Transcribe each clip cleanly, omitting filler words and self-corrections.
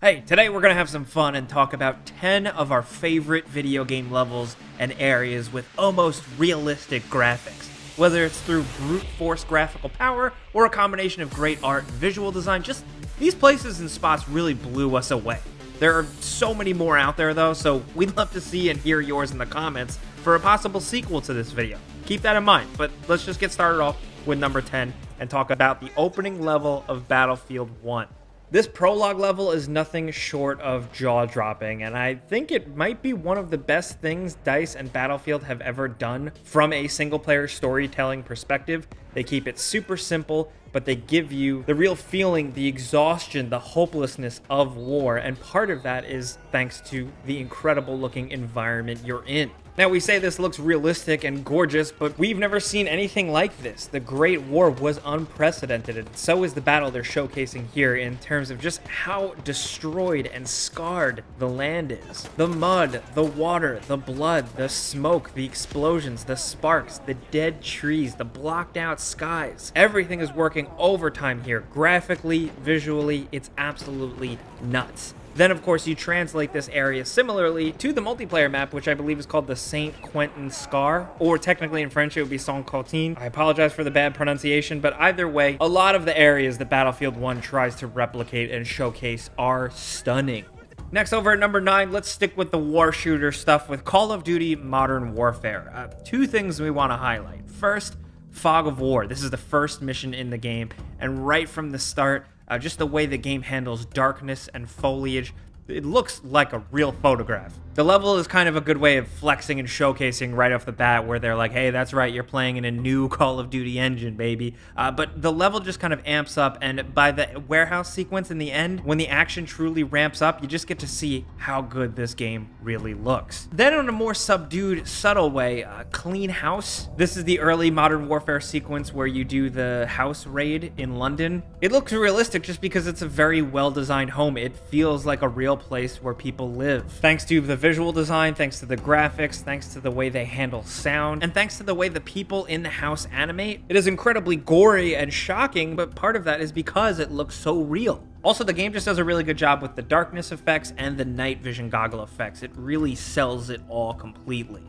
Hey, today we're going to have some fun and talk about 10 of our favorite video game levels and areas with almost realistic graphics. Whether it's through brute force graphical power or a combination of great art and visual design, just these places and spots really blew us away. There are so many more out there though, so we'd love to see and hear yours in the comments for a possible sequel to this video. Keep that in mind, but let's just get started off with number 10 and talk about the opening level of Battlefield 1. This prologue level is nothing short of jaw-dropping, and I think it might be one of the best things DICE and Battlefield have ever done from a single-player storytelling perspective. They keep it super simple, but they give you the real feeling, the exhaustion, the hopelessness of war, and part of that is thanks to the incredible-looking environment you're in. Now, we say this looks realistic and gorgeous, but we've never seen anything like this. The Great War was unprecedented, and so is the battle they're showcasing here in terms of just how destroyed and scarred the land is. The mud, the water, the blood, the smoke, the explosions, the sparks, the dead trees, the blocked out skies. Everything is working overtime here. Graphically, visually, it's absolutely nuts. Then, of course, you translate this area similarly to the multiplayer map, which I believe is called the Saint Quentin Scar, or technically in French it would be Saint Quentin. I apologize for the bad pronunciation, but either way, a lot of the areas that Battlefield 1 tries to replicate and showcase are stunning. Next, over at number 9, let's stick with the war shooter stuff with Call of Duty Modern Warfare. Two things we want to highlight. First, Fog of War. This is the first mission in the game, and right from the start, just the way the game handles darkness and foliage, it looks like a real photograph. The level is kind of a good way of flexing and showcasing right off the bat, where they're like, hey, that's right, you're playing in a new Call of Duty engine, baby. But the level just kind of amps up, and by the warehouse sequence in the end, when the action truly ramps up, you just get to see how good this game really looks. Then in a more subdued, subtle way, Clean House. This is the early Modern Warfare sequence where you do the house raid in London. It looks realistic just because it's a very well-designed home. It feels like a real place where people live. Thanks to the visual design, thanks to the graphics, thanks to the way they handle sound, and thanks to the way the people in the house animate. It is incredibly gory and shocking, but part of that is because it looks so real. Also, the game just does a really good job with the darkness effects and the night vision goggle effects. It really sells it all completely.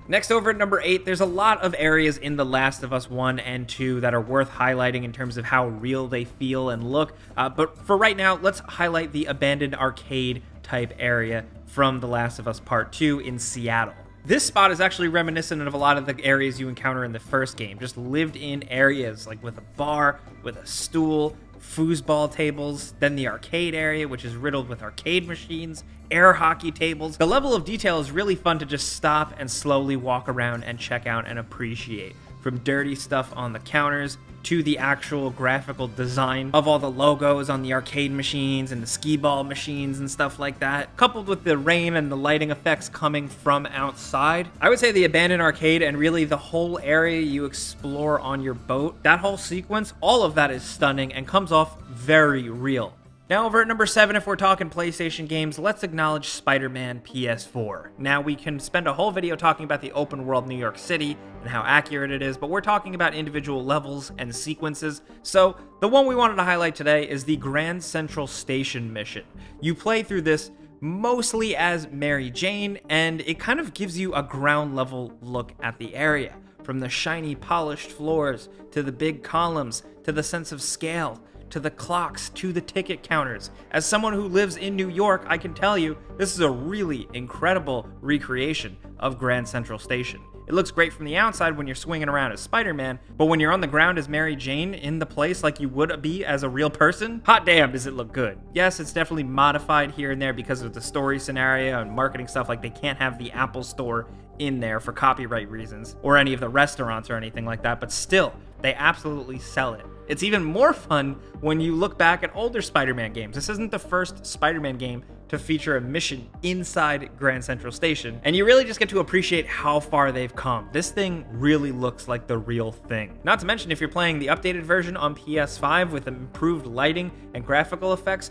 Next, over at number 8, there's a lot of areas in The Last of Us 1 and 2 that are worth highlighting in terms of how real they feel and look, but for right now, let's highlight the abandoned arcade type area from The Last of Us Part 2 in Seattle. This spot is actually reminiscent of a lot of the areas you encounter in the first game, just lived in areas like with a bar, with a stool, foosball tables, then the arcade area, which is riddled with arcade machines, air hockey tables. The level of detail is really fun to just stop and slowly walk around and check out and appreciate. From dirty stuff on the counters to the actual graphical design of all the logos on the arcade machines and the skee ball machines and stuff like that, coupled with the rain and the lighting effects coming from outside. I would say the abandoned arcade and really the whole area you explore on your boat, that whole sequence, all of that is stunning and comes off very real. Now, over at number 7, if we're talking PlayStation games, let's acknowledge Spider-Man PS4. Now, we can spend a whole video talking about the open world New York City and how accurate it is, but we're talking about individual levels and sequences. So, the one we wanted to highlight today is the Grand Central Station mission. You play through this mostly as Mary Jane, and it kind of gives you a ground level look at the area. From the shiny, polished floors, to the big columns, to the sense of scale, to the clocks, to the ticket counters. As someone who lives in New York, I can tell you this is a really incredible recreation of Grand Central Station. It looks great from the outside when you're swinging around as Spider-Man, but when you're on the ground as Mary Jane in the place like you would be as a real person, hot damn does it look good. Yes, it's definitely modified here and there because of the story scenario and marketing stuff, like they can't have the Apple Store in there for copyright reasons, or any of the restaurants or anything like that, but still, they absolutely sell it. It's even more fun when you look back at older Spider-Man games. This isn't the first Spider-Man game to feature a mission inside Grand Central Station, and you really just get to appreciate how far they've come. This thing really looks like the real thing. Not to mention, if you're playing the updated version on PS5 with improved lighting and graphical effects,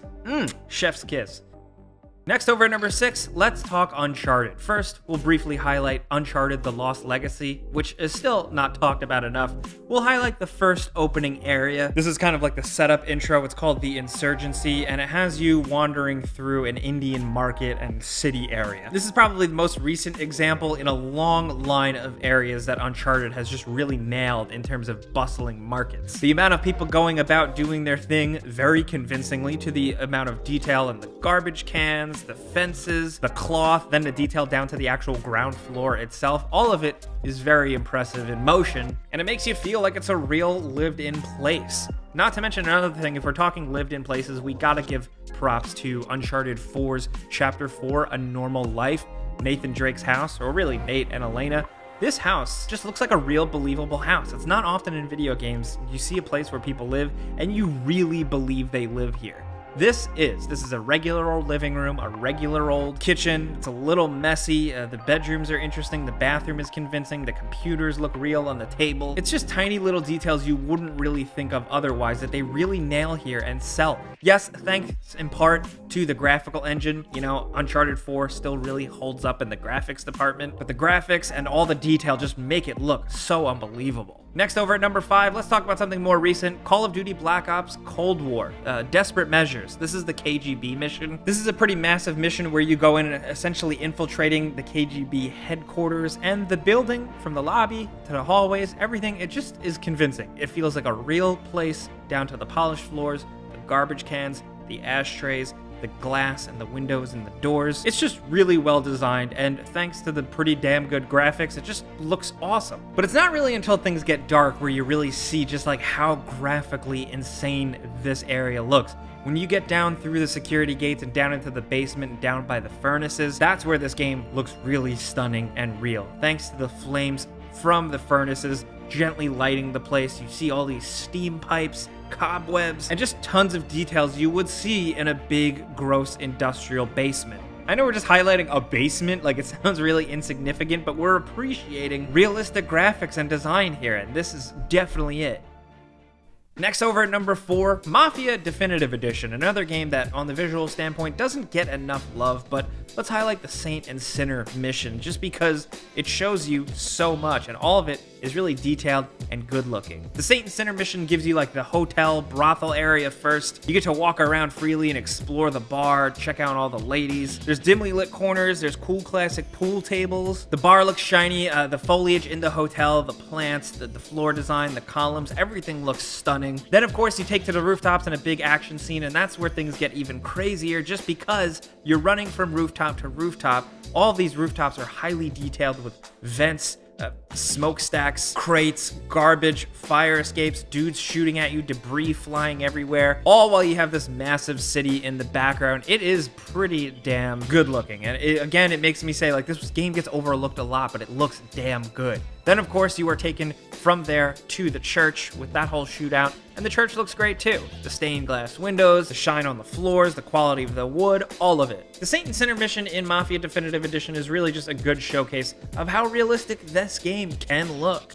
chef's kiss. Next, over at number 6, let's talk Uncharted. First, we'll briefly highlight Uncharted: The Lost Legacy, which is still not talked about enough. We'll highlight the first opening area. This is kind of like the setup intro. It's called The Insurgency, and it has you wandering through an Indian market and city area. This is probably the most recent example in a long line of areas that Uncharted has just really nailed in terms of bustling markets. The amount of people going about doing their thing very convincingly, to the amount of detail in the garbage cans, the fences, the cloth, then the detail down to the actual ground floor itself. All of it is very impressive in motion, and it makes you feel like it's a real lived-in place. Not to mention another thing, if we're talking lived-in places, we gotta give props to Uncharted 4's Chapter 4, A Normal Life, Nathan Drake's house, or really Nate and Elena. This house just looks like a real believable house. It's not often in video games you see a place where people live and you really believe they live here. This is a regular old living room, a regular old kitchen. It's a little messy. The bedrooms are interesting. The bathroom is convincing. The computers look real on the table. It's just tiny little details you wouldn't really think of otherwise that they really nail here and sell. Yes, thanks in part to the graphical engine. You know, Uncharted 4 still really holds up in the graphics department, but the graphics and all the detail just make it look so unbelievable. Next, over at number 5, let's talk about something more recent. Call of Duty Black Ops Cold War. Desperate Measures. This is the KGB mission. This is a pretty massive mission where you go in essentially infiltrating the KGB headquarters, and the building, from the lobby to the hallways, everything, it just is convincing. It feels like a real place, down to the polished floors, the garbage cans, the ashtrays, the glass and the windows and the doors. It's just really well designed, and thanks to the pretty damn good graphics, it just looks awesome. But it's not really until things get dark where you really see just like how graphically insane this area looks. When you get down through the security gates and down into the basement and down by the furnaces, that's where this game looks really stunning and real. Thanks to the flames from the furnaces gently lighting the place, you see all these steam pipes, cobwebs, and just tons of details you would see in a big, gross industrial basement. I know we're just highlighting a basement, like it sounds really insignificant, but we're appreciating realistic graphics and design here, and this is definitely it. Next, over at number 4, Mafia Definitive Edition, another game that on the visual standpoint doesn't get enough love, but let's highlight the Saint and Sinner mission just because it shows you so much, and all of it is really detailed and good looking. The Saint and Sinner mission gives you like the hotel brothel area first. You get to walk around freely and explore the bar, check out all the ladies. There's dimly lit corners, there's cool classic pool tables. The bar looks shiny, the foliage in the hotel, the plants, the floor design, the columns, everything looks stunning. Then of course you take to the rooftops in a big action scene, and that's where things get even crazier just because you're running from rooftop to rooftop. All of these rooftops are highly detailed with vents, smokestacks, crates, garbage, fire escapes, dudes shooting at you, debris flying everywhere, all while you have this massive city in the background. It is pretty damn good looking, and again, it makes me say, like, this game gets overlooked a lot, but it looks damn good. Then, of course, you are taken from there to the church with that whole shootout, and the church looks great too. The stained glass windows, the shine on the floors, the quality of the wood, all of it. The Saint and Sinner mission in Mafia Definitive Edition is really just a good showcase of how realistic this game can look.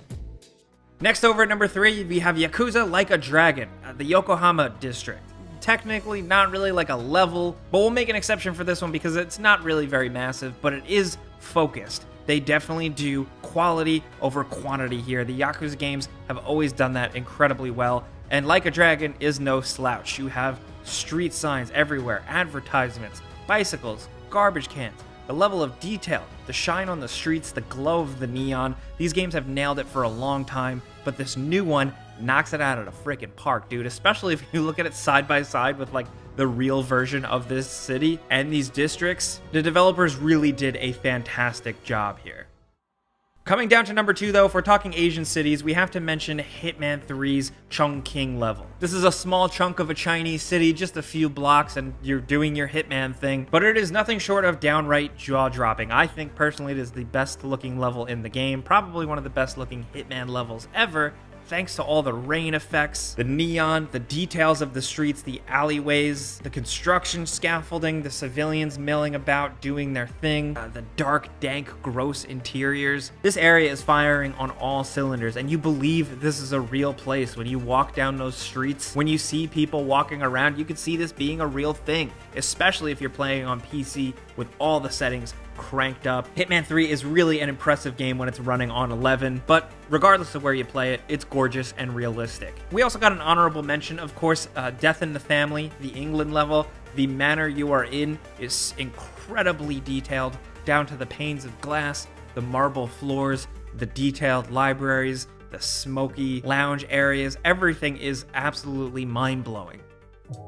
Next, over at number 3, we have Yakuza Like a Dragon, the Yokohama district. Technically not really like a level, but we'll make an exception for this one because it's not really very massive, but it is focused. They definitely do quality over quantity here. The Yakuza games have always done that incredibly well, and Like a Dragon is no slouch. You have street signs everywhere, advertisements, bicycles, garbage cans, the level of detail, the shine on the streets, the glow of the neon. These games have nailed it for a long time, but this new one knocks it out of the freaking park, dude, especially if you look at it side by side with like the real version of this city and these districts. The developers really did a fantastic job here. Coming down to number 2, though, if we're talking Asian cities, we have to mention Hitman 3's Chongqing level. This is a small chunk of a Chinese city, just a few blocks, and you're doing your Hitman thing, but it is nothing short of downright jaw-dropping. I think, personally, it is the best-looking level in the game, probably one of the best-looking Hitman levels ever, thanks to all the rain effects, the neon, the details of the streets, the alleyways, the construction scaffolding, the civilians milling about doing their thing, the dark, dank, gross interiors. This area is firing on all cylinders, and you believe this is a real place. When you walk down those streets, when you see people walking around, you can see this being a real thing, especially if you're playing on PC with all the settings cranked up. Hitman 3 is really an impressive game when it's running on 11, but regardless of where you play it, it's gorgeous and realistic. We also got an honorable mention, of course, Death in the Family, the England level. The manor you are in is incredibly detailed, down to the panes of glass, the marble floors, the detailed libraries, the smoky lounge areas. Everything is absolutely mind-blowing.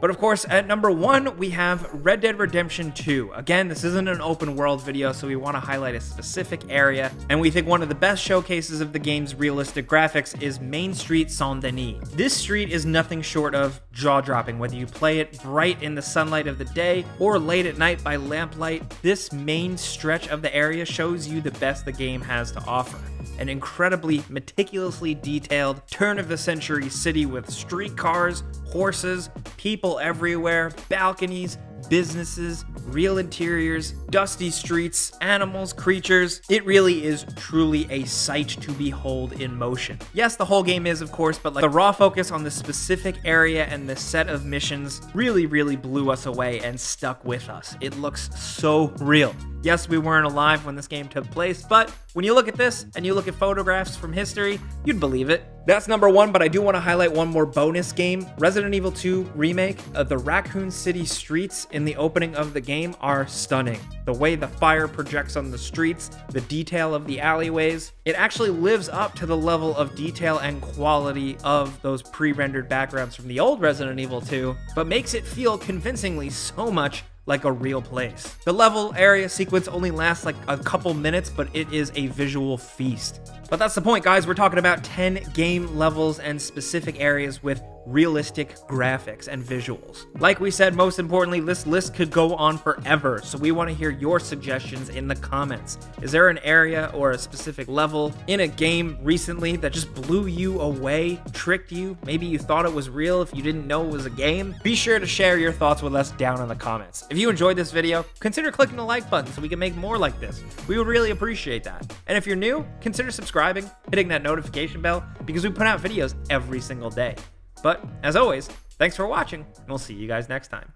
But of course, at number 1, we have Red Dead Redemption 2. Again, this isn't an open world video, so we want to highlight a specific area, and we think one of the best showcases of the game's realistic graphics is Main Street Saint-Denis. This street is nothing short of jaw-dropping, whether you play it bright in the sunlight of the day or late at night by lamplight. This main stretch of the area shows you the best the game has to offer. An incredibly meticulously detailed turn-of-the-century city with streetcars, horses, people everywhere, balconies, businesses, real interiors, dusty streets, animals, creatures. It really is truly a sight to behold in motion. Yes, the whole game is, of course, but the raw focus on the specific area and the set of missions really blew us away and stuck with us. It looks so real. Yes, we weren't alive when this game took place, but when you look at this and you look at photographs from history, you'd believe it. That's number 1, but I do want to highlight one more bonus game. Resident Evil 2 Remake. The Raccoon City streets in the opening of the game are stunning. The way the fire projects on the streets, the detail of the alleyways, it actually lives up to the level of detail and quality of those pre-rendered backgrounds from the old Resident Evil 2, but makes it feel convincingly so much like a real place. The level area sequence only lasts like a couple minutes, but it is a visual feast. But that's the point, guys. We're talking about 10 game levels and specific areas with realistic graphics and visuals. Like we said, most importantly, this list could go on forever, so we want to hear your suggestions in the comments. Is there an area or a specific level in a game recently that just blew you away, tricked you? Maybe you thought it was real if you didn't know it was a game? Be sure to share your thoughts with us down in the comments. If you enjoyed this video, consider clicking the like button so we can make more like this. We would really appreciate that. And if you're new, consider subscribing, hitting that notification bell, because we put out videos every single day. But as always, thanks for watching, and we'll see you guys next time.